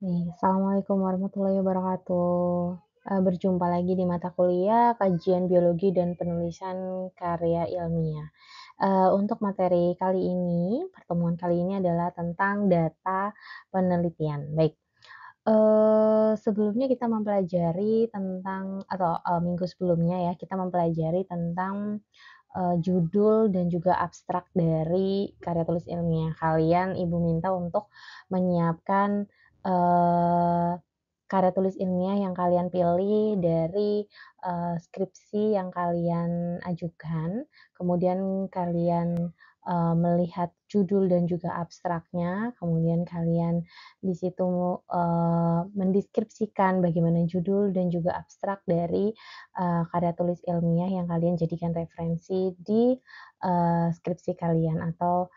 Nih, assalamualaikum warahmatullahi wabarakatuh. Berjumpa lagi di mata kuliah Kajian Biologi dan Penulisan Karya Ilmiah. Untuk materi kali ini, pertemuan kali ini adalah tentang data penelitian. Baik, sebelumnya kita mempelajari tentang atau, minggu sebelumnya ya, kita mempelajari tentang, judul dan juga abstrak dari karya tulis ilmiah kalian. Ibu minta untuk menyiapkan, eee, karya tulis ilmiah yang kalian pilih dari, skripsi yang kalian ajukan, kemudian kalian, melihat judul dan juga abstraknya, kemudian kalian di situ, mendeskripsikan bagaimana judul dan juga abstrak dari, karya tulis ilmiah yang kalian jadikan referensi di, skripsi kalian atau,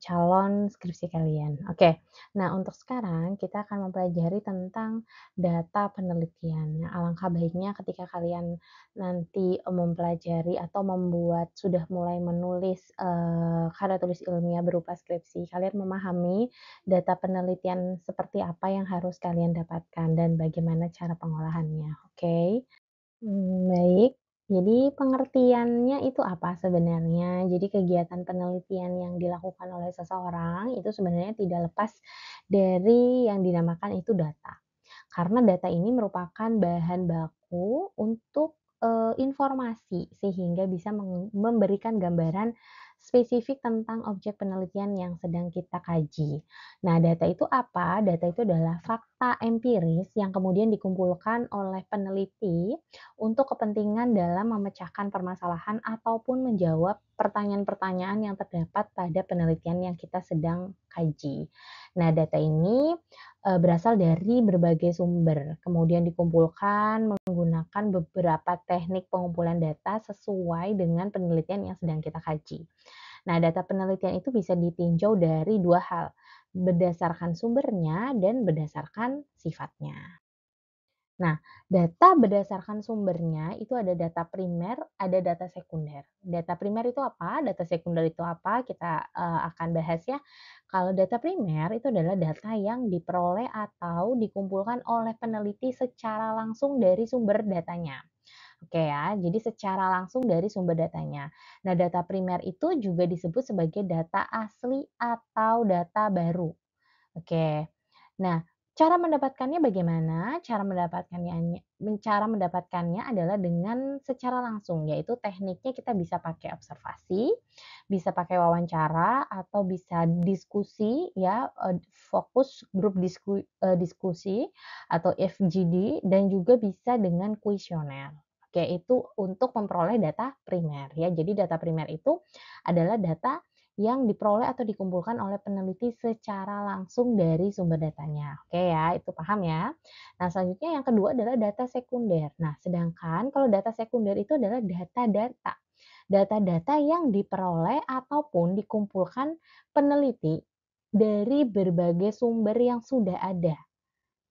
calon skripsi kalian. Oke, nah untuk sekarang kita akan mempelajari tentang data penelitian. Nah, alangkah baiknya ketika kalian nanti, mempelajari atau sudah mulai menulis, karya tulis ilmiah berupa skripsi, kalian memahami data penelitian seperti apa yang harus kalian dapatkan dan bagaimana cara pengolahannya, oke? Baik. Jadi pengertiannya itu apa sebenarnya? Jadi kegiatan penelitian yang dilakukan oleh seseorang itu sebenarnya tidak lepas dari yang dinamakan itu data. Karena data ini merupakan bahan baku untuk, informasi sehingga bisa memberikan gambaran spesifik tentang objek penelitian yang sedang kita kaji. Nah, data itu apa? Data itu adalah fakta empiris yang kemudian dikumpulkan oleh peneliti untuk kepentingan dalam memecahkan permasalahan ataupun menjawab pertanyaan-pertanyaan yang terdapat pada penelitian yang kita sedang kaji. Nah, data ini berasal dari berbagai sumber, kemudian dikumpulkan menggunakan beberapa teknik pengumpulan data sesuai dengan penelitian yang sedang kita kaji. Nah, data penelitian itu bisa ditinjau dari dua hal, berdasarkan sumbernya dan berdasarkan sifatnya. Nah, data berdasarkan sumbernya itu ada data primer, ada data sekunder. Data primer itu apa? Data sekunder itu apa? Kita akan bahas ya. Kalau data primer itu adalah data yang diperoleh atau dikumpulkan oleh peneliti secara langsung dari sumber datanya. Oke ya, jadi secara langsung dari sumber datanya. Nah, data primer itu juga disebut sebagai data asli atau data baru. Oke. Nah, cara mendapatkannya bagaimana? Cara mendapatkannya adalah dengan secara langsung, yaitu tekniknya kita bisa pakai observasi, bisa pakai wawancara, atau bisa diskusi ya, fokus grup diskusi atau FGD dan juga bisa dengan kuesioner. Oke, itu untuk memperoleh data primer ya. Jadi data primer itu adalah data yang diperoleh atau dikumpulkan oleh peneliti secara langsung dari sumber datanya. Oke ya, itu paham ya. Nah, selanjutnya yang kedua adalah data sekunder. Nah, sedangkan kalau data sekunder itu adalah data-data. Data-data yang diperoleh ataupun dikumpulkan peneliti dari berbagai sumber yang sudah ada.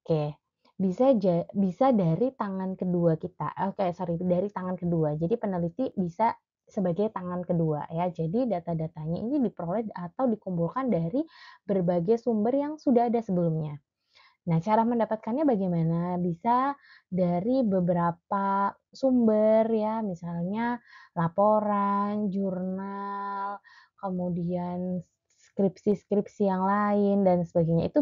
Oke, bisa dari tangan kedua kita, oke sorry, dari tangan kedua. Jadi peneliti bisa sebagai tangan kedua ya. Jadi data-datanya ini diperoleh atau dikumpulkan dari berbagai sumber yang sudah ada sebelumnya. Nah, cara mendapatkannya bagaimana? Bisa dari beberapa sumber ya, misalnya laporan, jurnal, kemudian skripsi-skripsi yang lain dan sebagainya. Itu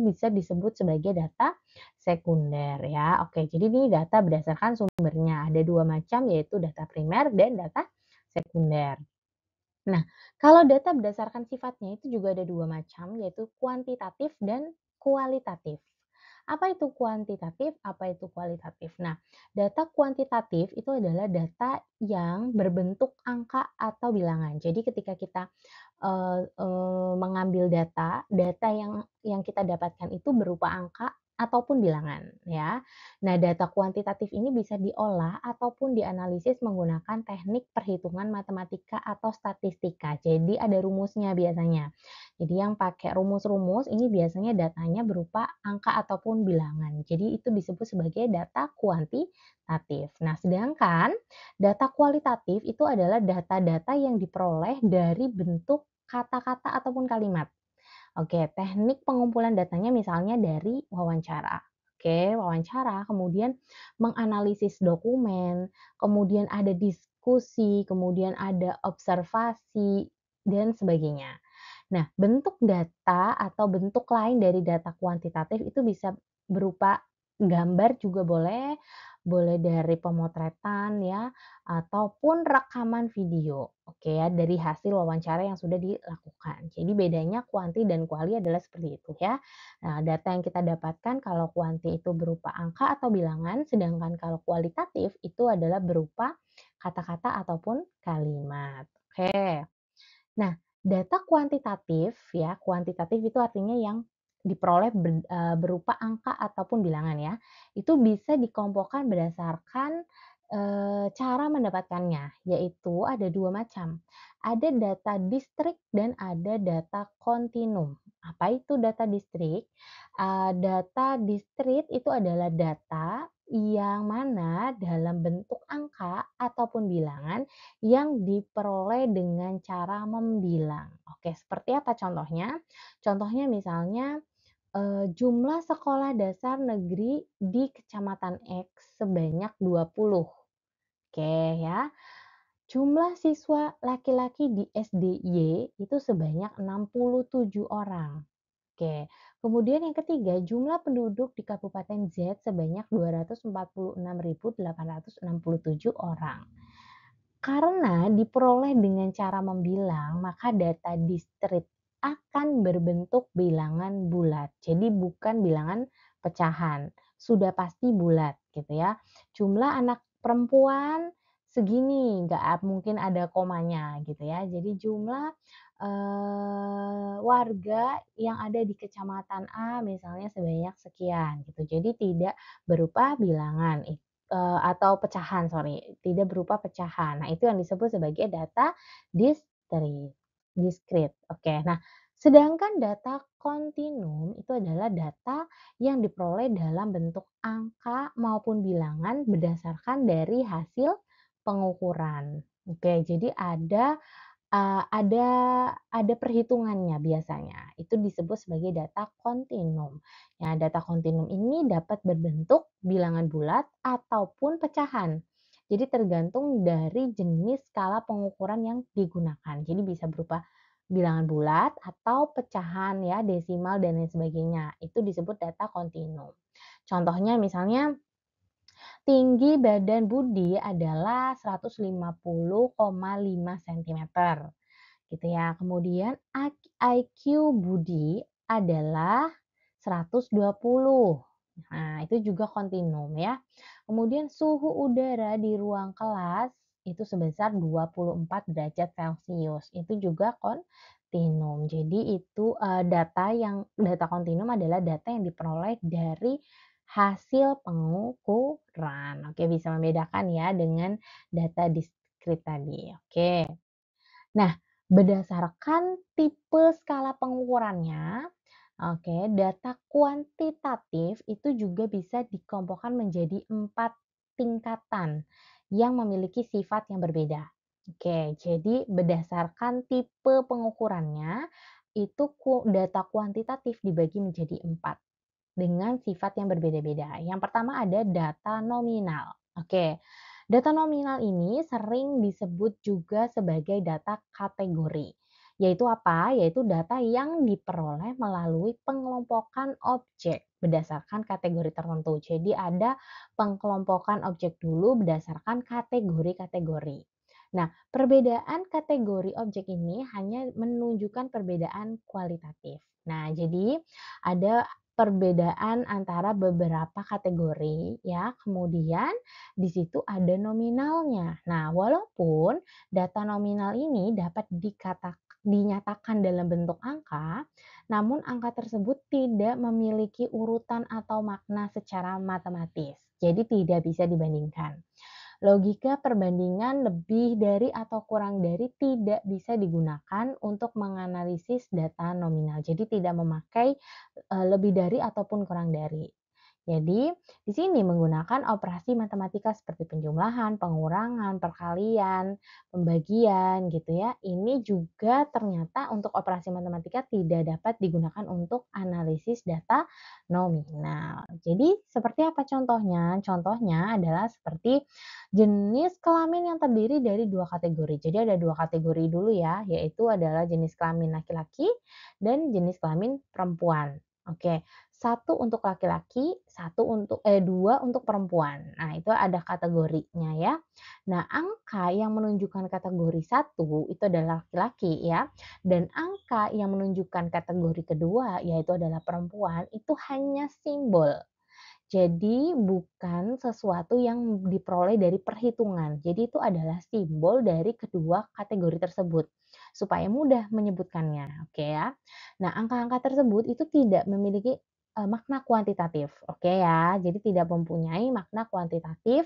bisa disebut sebagai data sekunder ya. Oke, jadi ini data berdasarkan sumbernya. Ada dua macam yaitu data primer dan data sekunder. Nah, kalau data berdasarkan sifatnya itu juga ada dua macam, yaitu kuantitatif dan kualitatif. Apa itu kuantitatif? Apa itu kualitatif? Nah, data kuantitatif itu adalah data yang berbentuk angka atau bilangan. Jadi ketika kita mengambil data, data yang kita dapatkan itu berupa angka ataupun bilangan ya. Nah, data kuantitatif ini bisa diolah ataupun dianalisis menggunakan teknik perhitungan matematika atau statistika. Jadi ada rumusnya biasanya. Jadi yang pakai rumus-rumus ini biasanya datanya berupa angka ataupun bilangan. Jadi itu disebut sebagai data kuantitatif. Nah, sedangkan data kualitatif itu adalah data-data yang diperoleh dari bentuk kata-kata ataupun kalimat. Oke, teknik pengumpulan datanya misalnya dari wawancara. Oke, wawancara, kemudian menganalisis dokumen, kemudian ada diskusi, kemudian ada observasi, dan sebagainya. Nah, bentuk data atau bentuk lain dari data kuantitatif itu bisa berupa gambar juga boleh, boleh dari pemotretan ya, ataupun rekaman video. Oke ya, dari hasil wawancara yang sudah dilakukan. Jadi bedanya kuanti dan kuali adalah seperti itu ya. Nah, data yang kita dapatkan kalau kuanti itu berupa angka atau bilangan, sedangkan kalau kualitatif itu adalah berupa kata-kata ataupun kalimat. Oke. Nah, data kuantitatif ya, kuantitatif itu artinya yang diperoleh berupa angka ataupun bilangan ya, itu bisa dikelompokkan berdasarkan, cara mendapatkannya, yaitu ada 2 macam. Ada data distrik dan ada data kontinum. Apa itu data distrik? Data distrik itu adalah data yang mana dalam bentuk angka ataupun bilangan yang diperoleh dengan cara membilang. Oke, seperti apa contohnya? Contohnya misalnya, jumlah sekolah dasar negeri di kecamatan X sebanyak 20. Oke ya. Jumlah siswa laki-laki di SD Y itu sebanyak 67 orang. Oke. Kemudian yang ketiga, jumlah penduduk di Kabupaten Z sebanyak 246.867 orang. Karena diperoleh dengan cara membilang, maka data distrik akan berbentuk bilangan bulat. Jadi bukan bilangan pecahan, sudah pasti bulat gitu ya. Jumlah anak perempuan segini, nggak mungkin ada komanya gitu ya. Jadi jumlah warga yang ada di kecamatan A misalnya sebanyak sekian gitu. Jadi tidak berupa bilangan atau pecahan, sorry, tidak berupa pecahan. Nah, itu yang disebut sebagai data diskrit. Diskrit. Oke. Nah, sedangkan data kontinum itu adalah data yang diperoleh dalam bentuk angka maupun bilangan berdasarkan dari hasil pengukuran. Oke, jadi ada perhitungannya biasanya, itu disebut sebagai data kontinum. Ya, data kontinum ini dapat berbentuk bilangan bulat ataupun pecahan. Jadi tergantung dari jenis skala pengukuran yang digunakan. Jadi bisa berupa bilangan bulat atau pecahan ya, desimal dan lain sebagainya. Itu disebut data kontinum. Contohnya misalnya tinggi badan Budi adalah 150,5 cm gitu ya. Kemudian IQ Budi adalah 120. Nah, itu juga kontinum ya. Kemudian suhu udara di ruang kelas itu sebesar 24 derajat Celcius. Itu juga kontinum. Jadi itu data kontinum adalah data yang diperoleh dari hasil pengukuran. Oke, bisa membedakan ya dengan data diskrit tadi. Oke. Nah, berdasarkan tipe skala pengukurannya, oke, data kuantitatif itu juga bisa dikelompokkan menjadi 4 tingkatan yang memiliki sifat yang berbeda. Oke, jadi berdasarkan tipe pengukurannya, itu data kuantitatif dibagi menjadi 4 dengan sifat yang berbeda-beda. Yang pertama ada data nominal. Oke, data nominal ini sering disebut juga sebagai data kategori. Yaitu apa? Yaitu data yang diperoleh melalui pengelompokan objek berdasarkan kategori tertentu. Jadi ada pengelompokan objek dulu berdasarkan kategori-kategori. Nah, perbedaan kategori objek ini hanya menunjukkan perbedaan kualitatif. Nah, jadi ada perbedaan antara beberapa kategori ya, kemudian di situ ada nominalnya. Nah, walaupun data nominal ini dapat dinyatakan dalam bentuk angka, namun angka tersebut tidak memiliki urutan atau makna secara matematis. Jadi tidak bisa dibandingkan. Logika perbandingan lebih dari atau kurang dari tidak bisa digunakan untuk menganalisis data nominal. Jadi tidak memakai lebih dari ataupun kurang dari. Jadi, di sini menggunakan operasi matematika seperti penjumlahan, pengurangan, perkalian, pembagian gitu ya. Ini juga ternyata untuk operasi matematika tidak dapat digunakan untuk analisis data nominal. Jadi, seperti apa contohnya? Contohnya adalah seperti jenis kelamin yang terdiri dari dua kategori. Jadi ada dua kategori dulu ya, yaitu adalah jenis kelamin laki-laki dan jenis kelamin perempuan. Oke, satu untuk laki-laki, dua untuk perempuan. Nah, itu ada kategorinya ya. Nah, angka yang menunjukkan kategori satu itu adalah laki-laki ya, dan angka yang menunjukkan kategori kedua yaitu adalah perempuan itu hanya simbol. Jadi bukan sesuatu yang diperoleh dari perhitungan. Jadi itu adalah simbol dari kedua kategori tersebut supaya mudah menyebutkannya, oke ya. Nah, angka-angka tersebut itu tidak memiliki makna kuantitatif, oke ya. Jadi tidak mempunyai makna kuantitatif,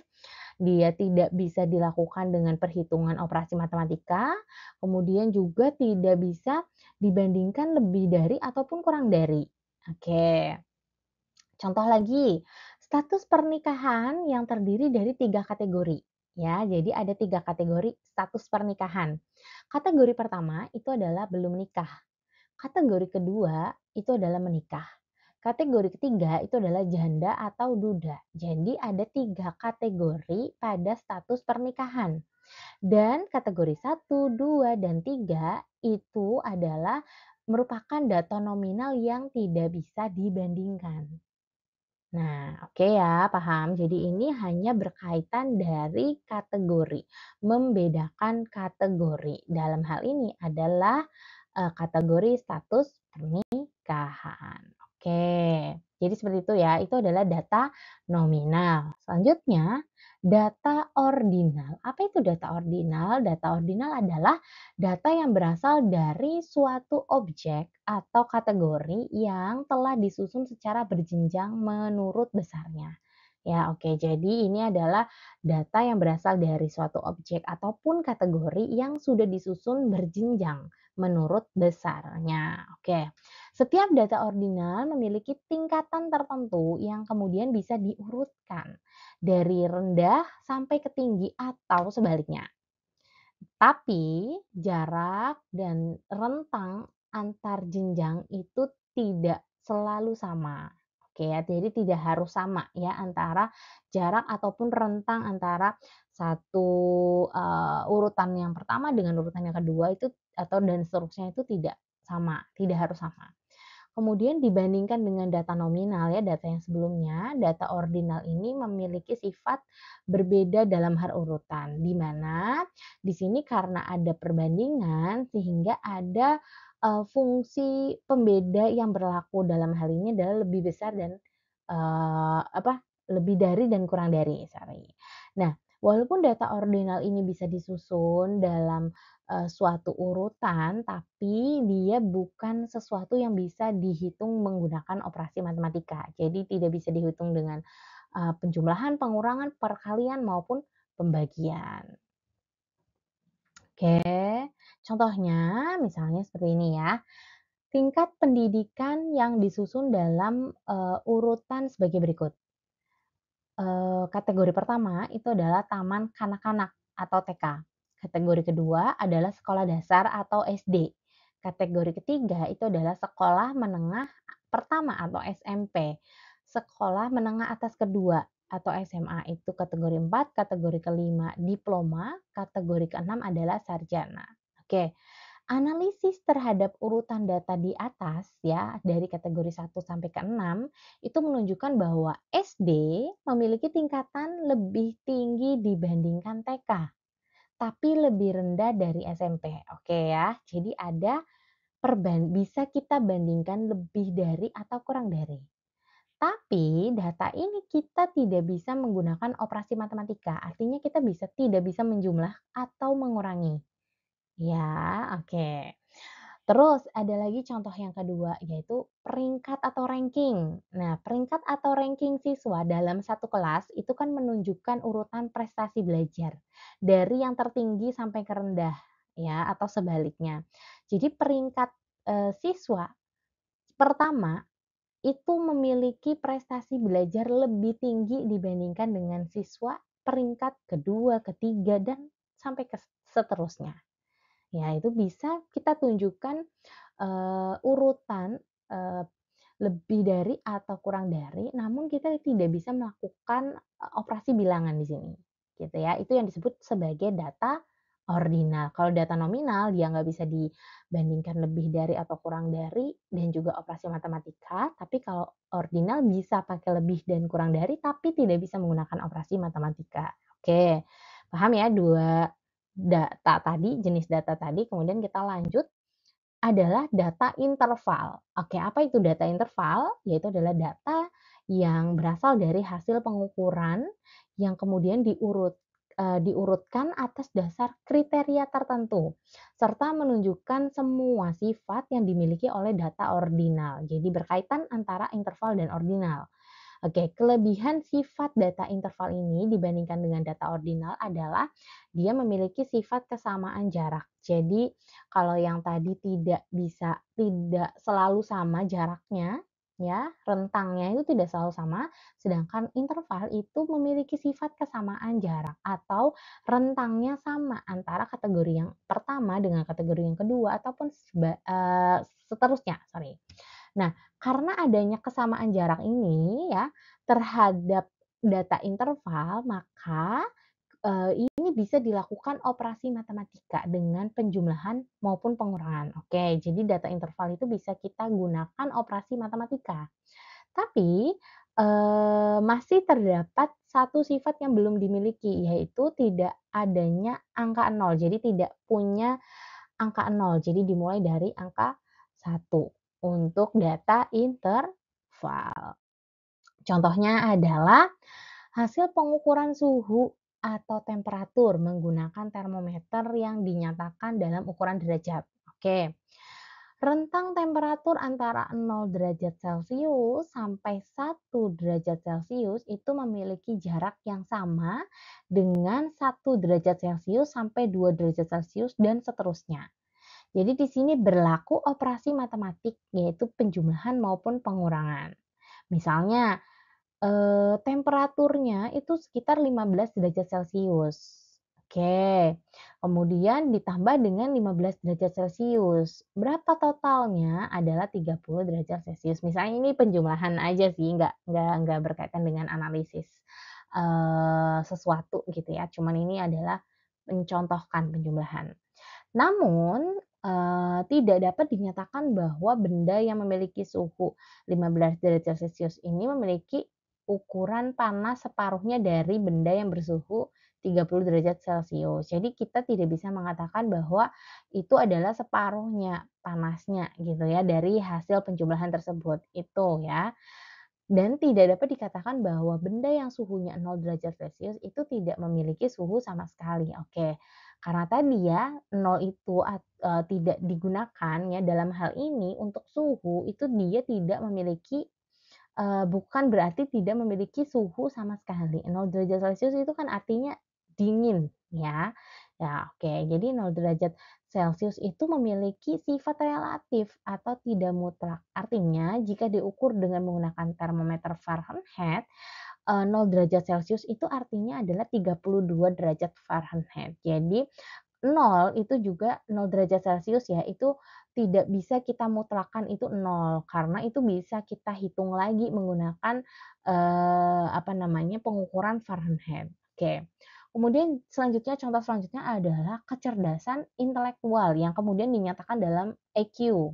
dia tidak bisa dilakukan dengan perhitungan operasi matematika, kemudian juga tidak bisa dibandingkan lebih dari ataupun kurang dari. Oke. Contoh lagi, status pernikahan yang terdiri dari 3 kategori. Ya, jadi ada 3 kategori status pernikahan. Kategori pertama itu adalah belum menikah. Kategori kedua itu adalah menikah. Kategori ketiga itu adalah janda atau duda. Jadi ada 3 kategori pada status pernikahan. Dan kategori satu, 2, dan 3 itu adalah merupakan data nominal yang tidak bisa dibandingkan. Nah, oke ya, paham. Jadi ini hanya berkaitan dari kategori, membedakan kategori. Dalam hal ini adalah kategori status pernikahan. Oke, jadi seperti itu ya. Itu adalah data nominal. Selanjutnya, data ordinal. Apa itu data ordinal? Data ordinal adalah data yang berasal dari suatu objek atau kategori yang telah disusun secara berjenjang menurut besarnya. Ya, oke. Jadi ini adalah data yang berasal dari suatu objek ataupun kategori yang sudah disusun berjenjang menurut besarnya. Oke. Setiap data ordinal memiliki tingkatan tertentu yang kemudian bisa diurutkan dari rendah sampai ke tinggi atau sebaliknya. Tapi jarak dan rentang antar jenjang itu tidak selalu sama. Oke ya, jadi tidak harus sama ya antara jarak ataupun rentang antara satu urutan yang pertama dengan urutan yang kedua itu atau dan seterusnya itu tidak sama, tidak harus sama. Kemudian dibandingkan dengan data nominal ya, data yang sebelumnya, data ordinal ini memiliki sifat berbeda dalam hal urutan, di mana di sini karena ada perbandingan sehingga ada fungsi pembeda yang berlaku dalam hal ini adalah lebih besar dan lebih dari dan kurang dari, sorry. Nah, walaupun data ordinal ini bisa disusun dalam suatu urutan, tapi dia bukan sesuatu yang bisa dihitung menggunakan operasi matematika. Jadi tidak bisa dihitung dengan penjumlahan, pengurangan, perkalian maupun pembagian. Oke, contohnya misalnya seperti ini ya. Tingkat pendidikan yang disusun dalam urutan sebagai berikut. Kategori pertama itu adalah taman kanak-kanak atau TK. Kategori kedua adalah sekolah dasar atau SD. Kategori ketiga itu adalah sekolah menengah pertama atau SMP. Sekolah menengah atas kedua atau SMA itu kategori 4, kategori kelima diploma, kategori keenam adalah sarjana. Oke. Analisis terhadap urutan data di atas ya, dari kategori 1 sampai ke 6 itu menunjukkan bahwa SD memiliki tingkatan lebih tinggi dibandingkan TK, tapi lebih rendah dari SMP. Oke ya. Jadi ada bisa kita bandingkan lebih dari atau kurang dari. Tapi data ini kita tidak bisa menggunakan operasi matematika, artinya kita tidak bisa menjumlah atau mengurangi. Ya, oke. Terus ada lagi contoh yang kedua yaitu peringkat atau ranking. Nah, peringkat atau ranking siswa dalam satu kelas itu kan menunjukkan urutan prestasi belajar dari yang tertinggi sampai ke rendah ya atau sebaliknya. Jadi peringkat siswa pertama itu memiliki prestasi belajar lebih tinggi dibandingkan dengan siswa peringkat kedua, ketiga, dan sampai ke seterusnya. Ya, itu bisa kita tunjukkan, urutan, eee, lebih dari atau kurang dari, namun kita tidak bisa melakukan, operasi bilangan di sini, gitu ya. Itu yang disebut sebagai data ordinal. Kalau data nominal, dia nggak bisa dibandingkan lebih dari atau kurang dari, dan juga operasi matematika. Tapi kalau ordinal bisa pakai lebih dan kurang dari, tapi tidak bisa menggunakan operasi matematika. Oke, paham ya 2 data tadi, jenis data tadi, kemudian kita lanjut adalah data interval. Oke, apa itu data interval? Yaitu adalah data yang berasal dari hasil pengukuran yang kemudian diurutkan atas dasar kriteria tertentu, serta menunjukkan semua sifat yang dimiliki oleh data ordinal. Jadi berkaitan antara interval dan ordinal. Oke, kelebihan sifat data interval ini dibandingkan dengan data ordinal adalah dia memiliki sifat kesamaan jarak. Jadi, kalau yang tadi tidak selalu sama jaraknya, ya, rentangnya itu tidak selalu sama, sedangkan interval itu memiliki sifat kesamaan jarak atau rentangnya sama antara kategori yang pertama dengan kategori yang kedua ataupun seterusnya, sorry. Nah, karena adanya kesamaan jarak ini ya, terhadap data interval, maka, ini bisa dilakukan operasi matematika dengan penjumlahan maupun pengurangan. Oke, jadi data interval itu bisa kita gunakan operasi matematika. Tapi, masih terdapat satu sifat yang belum dimiliki, yaitu tidak adanya angka nol. Jadi tidak punya angka nol, jadi dimulai dari angka 1 untuk data interval. Contohnya adalah hasil pengukuran suhu atau temperatur menggunakan termometer yang dinyatakan dalam ukuran derajat. Oke. Rentang temperatur antara 0 derajat Celcius sampai 1 derajat Celcius itu memiliki jarak yang sama dengan 1 derajat Celcius sampai 2 derajat Celcius dan seterusnya. Jadi di sini berlaku operasi matematik yaitu penjumlahan maupun pengurangan. Misalnya, temperaturnya itu sekitar 15 derajat Celcius. Oke, kemudian ditambah dengan 15 derajat Celcius. Berapa totalnya? Adalah 30 derajat Celcius. Misalnya ini penjumlahan aja sih, nggak berkaitan dengan analisis, sesuatu gitu ya, cuman ini adalah mencontohkan penjumlahan. Namun, tidak dapat dinyatakan bahwa benda yang memiliki suhu 15 derajat Celcius ini memiliki ukuran panas separuhnya dari benda yang bersuhu 30 derajat Celcius. Jadi kita tidak bisa mengatakan bahwa itu adalah separuhnya panasnya gitu ya dari hasil penjumlahan tersebut, itu ya. Dan tidak dapat dikatakan bahwa benda yang suhunya 0 derajat Celcius itu tidak memiliki suhu sama sekali. Oke, karena tadi ya 0 itu tidak digunakan ya dalam hal ini untuk suhu itu dia tidak memiliki, bukan berarti tidak memiliki suhu sama sekali. 0 derajat Celcius itu kan artinya dingin ya. Ya oke, jadi 0 derajat Celcius itu memiliki sifat relatif atau tidak mutlak. Artinya jika diukur dengan menggunakan termometer Fahrenheit, 0 derajat Celcius itu artinya adalah 32 derajat Fahrenheit. Jadi 0 itu juga 0 derajat Celcius ya, itu tidak bisa kita mutlakkan itu 0, karena itu bisa kita hitung lagi menggunakan, apa namanya, pengukuran Fahrenheit. Oke. Kemudian selanjutnya, contoh selanjutnya adalah kecerdasan intelektual yang kemudian dinyatakan dalam EQ.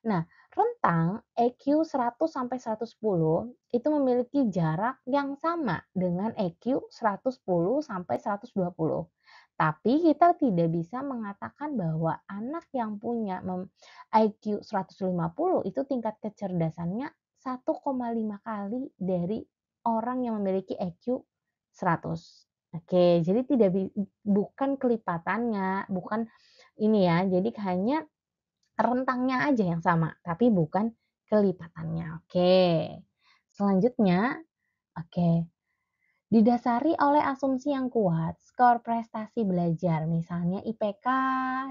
Nah, rentang EQ 100 sampai 110 itu memiliki jarak yang sama dengan EQ 110 sampai 120. Tapi kita tidak bisa mengatakan bahwa anak yang punya IQ 150 itu tingkat kecerdasannya 1,5 kali dari orang yang memiliki EQ 100. Oke, jadi bukan kelipatannya, bukan ini ya, jadi hanya rentangnya aja yang sama, tapi bukan kelipatannya. Oke. Selanjutnya, oke, didasari oleh asumsi yang kuat, skor prestasi belajar, misalnya IPK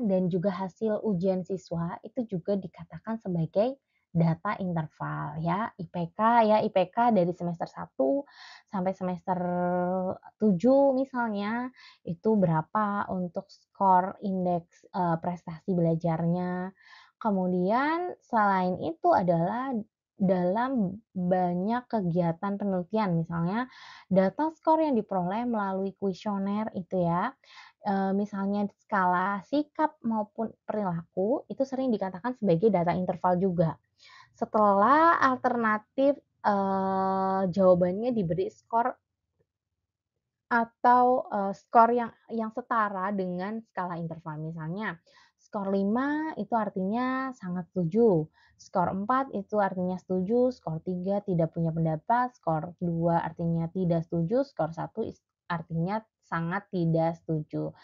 dan juga hasil ujian siswa itu juga dikatakan sebagai data interval ya, IPK ya, IPK dari semester 1 sampai semester 7 misalnya, itu berapa untuk skor indeks, prestasi belajarnya. Kemudian selain itu adalah dalam banyak kegiatan penelitian, misalnya data skor yang diperoleh melalui kuesioner itu ya, misalnya skala sikap maupun perilaku, itu sering dikatakan sebagai data interval juga. Setelah alternatif, jawabannya diberi skor atau, skor yang setara dengan skala interval. Misalnya, skor 5 itu artinya sangat setuju, skor 4 itu artinya setuju, skor 3 tidak punya pendapat, skor 2 artinya tidak setuju, skor 1 artinya sangat tidak setuju.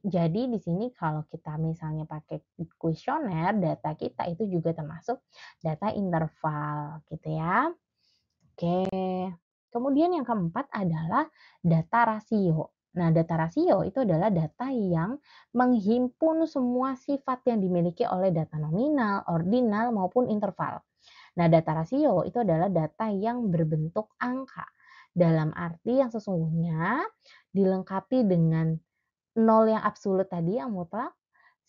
Jadi di sini kalau kita misalnya pakai kuesioner, data kita itu juga termasuk data interval gitu ya. Oke. Kemudian yang keempat adalah data rasio. Nah, data rasio itu adalah data yang menghimpun semua sifat yang dimiliki oleh data nominal, ordinal, maupun interval. Nah, data rasio itu adalah data yang berbentuk angka. Dalam arti yang sesungguhnya dilengkapi dengan nol yang absolut tadi, yang mutlak,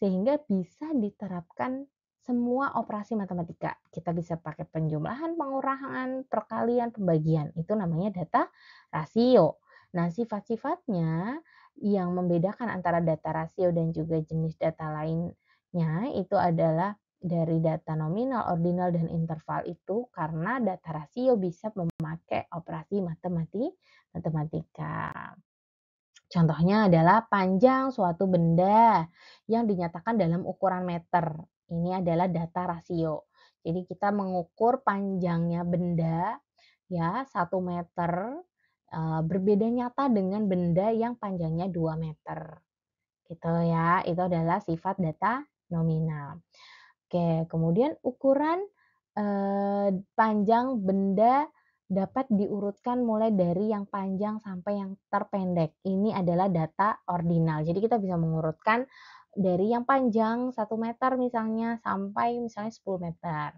sehingga bisa diterapkan semua operasi matematika. Kita bisa pakai penjumlahan, pengurangan, perkalian, pembagian. Itu namanya data rasio. Nah, sifat-sifatnya yang membedakan antara data rasio dan juga jenis data lainnya itu adalah dari data nominal, ordinal, dan interval itu karena data rasio bisa memakai operasi matematika. Contohnya adalah panjang suatu benda yang dinyatakan dalam ukuran meter. Ini adalah data rasio. Jadi kita mengukur panjangnya benda ya 1 meter, berbeda nyata dengan benda yang panjangnya 2 meter. Gitu ya, itu adalah sifat data nominal. Oke, kemudian ukuran, panjang benda dapat diurutkan mulai dari yang panjang sampai yang terpendek. Ini adalah data ordinal. Jadi kita bisa mengurutkan dari yang panjang 1 meter misalnya sampai misalnya 10 meter.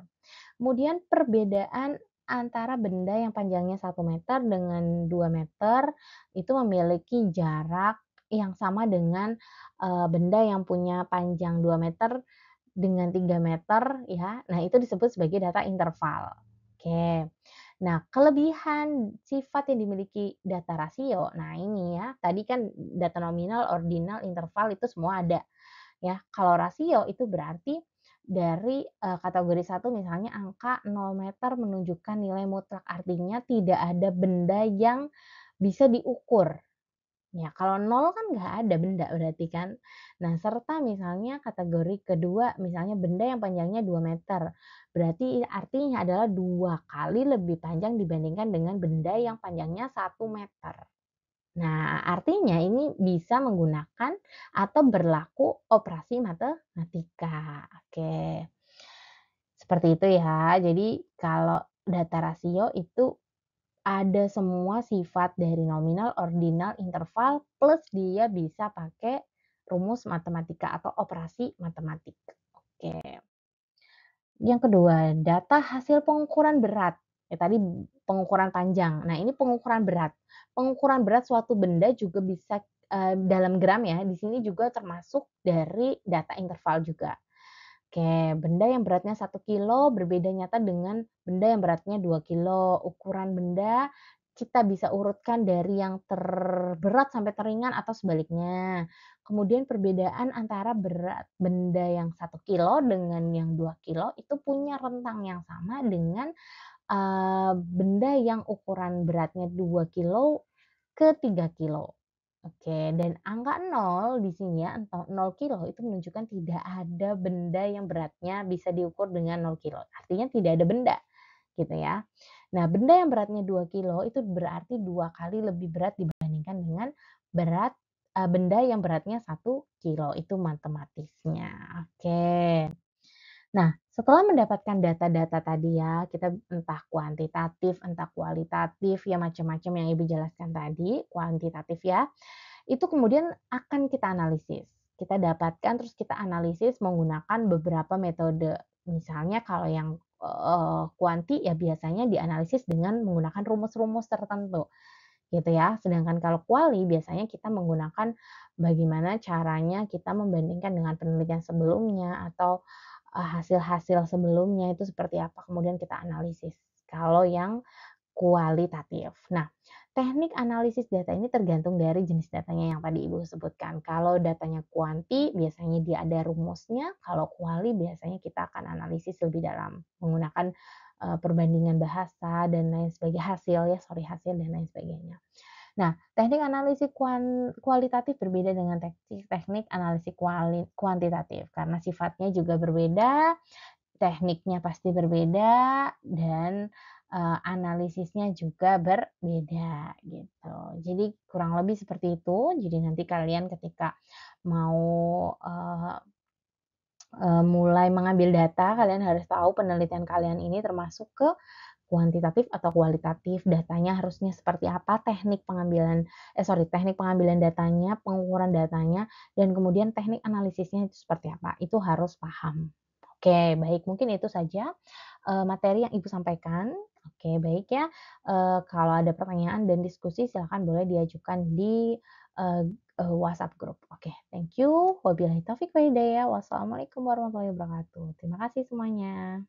Kemudian perbedaan antara benda yang panjangnya 1 meter dengan 2 meter itu memiliki jarak yang sama dengan, benda yang punya panjang 2 meter dengan 3 meter ya. Nah, itu disebut sebagai data interval. Oke. Nah, kelebihan sifat yang dimiliki data rasio, nah ini ya, tadi kan data nominal, ordinal, interval itu semua ada ya. Kalau rasio itu berarti dari, kategori 1 misalnya angka 0 meter menunjukkan nilai mutlak, artinya tidak ada benda yang bisa diukur. Ya, kalau nol kan nggak ada benda berarti kan. Nah, serta misalnya kategori kedua, misalnya benda yang panjangnya 2 meter. Berarti artinya adalah 2 kali lebih panjang dibandingkan dengan benda yang panjangnya 1 meter. Nah, artinya ini bisa menggunakan atau berlaku operasi matematika. Oke, seperti itu ya. Jadi kalau data rasio itu ada semua sifat dari nominal, ordinal, interval, plus dia bisa pakai rumus matematika atau operasi matematika. Oke. Yang kedua, data hasil pengukuran berat. Ya tadi pengukuran panjang. Nah, ini pengukuran berat. Pengukuran berat suatu benda juga bisa, dalam gram ya, di sini juga termasuk dari data interval juga. Oke, benda yang beratnya 1 kilo berbeda nyata dengan benda yang beratnya 2 kilo. Ukuran benda kita bisa urutkan dari yang terberat sampai teringan atau sebaliknya. Kemudian perbedaan antara berat benda yang 1 kilo dengan yang 2 kilo itu punya rentang yang sama dengan, benda yang ukuran beratnya 2 kilo ke 3 kilo. Oke, dan angka 0 di sini ya, 0 kilo itu menunjukkan tidak ada benda yang beratnya bisa diukur dengan 0 kilo. Artinya tidak ada benda, gitu ya. Nah, benda yang beratnya 2 kilo itu berarti 2 kali lebih berat dibandingkan dengan berat, benda yang beratnya 1 kilo, itu matematisnya. Oke. Nah, setelah mendapatkan data-data tadi ya, kita entah kuantitatif, entah kualitatif, ya macam-macam yang Ibu jelaskan tadi, kuantitatif ya, itu kemudian akan kita analisis. Kita dapatkan terus kita analisis menggunakan beberapa metode. Misalnya kalau yang kuanti ya biasanya dianalisis dengan menggunakan rumus-rumus tertentu, gitu ya. Sedangkan kalau kuali biasanya kita menggunakan bagaimana caranya kita membandingkan dengan penelitian sebelumnya atau, hasil-hasil sebelumnya itu seperti apa, kemudian kita analisis. Kalau yang kualitatif. Nah, teknik analisis data ini tergantung dari jenis datanya yang tadi Ibu sebutkan. Kalau datanya kuanti, biasanya dia ada rumusnya, kalau kuali biasanya kita akan analisis lebih dalam menggunakan, perbandingan bahasa dan lain sebagainya, hasil dan lain sebagainya. Nah, teknik analisis kualitatif berbeda dengan teknik teknik analisis kuantitatif karena sifatnya juga berbeda. Tekniknya pasti berbeda dan, analisisnya juga berbeda gitu. Jadi kurang lebih seperti itu. Jadi nanti kalian ketika mau, eee mulai mengambil data, kalian harus tahu penelitian kalian ini termasuk ke kuantitatif atau kualitatif, datanya harusnya seperti apa, teknik pengambilan datanya, pengukuran datanya, dan kemudian teknik analisisnya itu seperti apa, itu harus paham. Oke, baik, mungkin itu saja, materi yang Ibu sampaikan. Oke, baik ya, kalau ada pertanyaan dan diskusi silakan boleh diajukan di, eee WhatsApp grup. Oke, thank you. Wabillahi taufik wal hidayah. Wassalamualaikum warahmatullahi wabarakatuh. Terima kasih semuanya.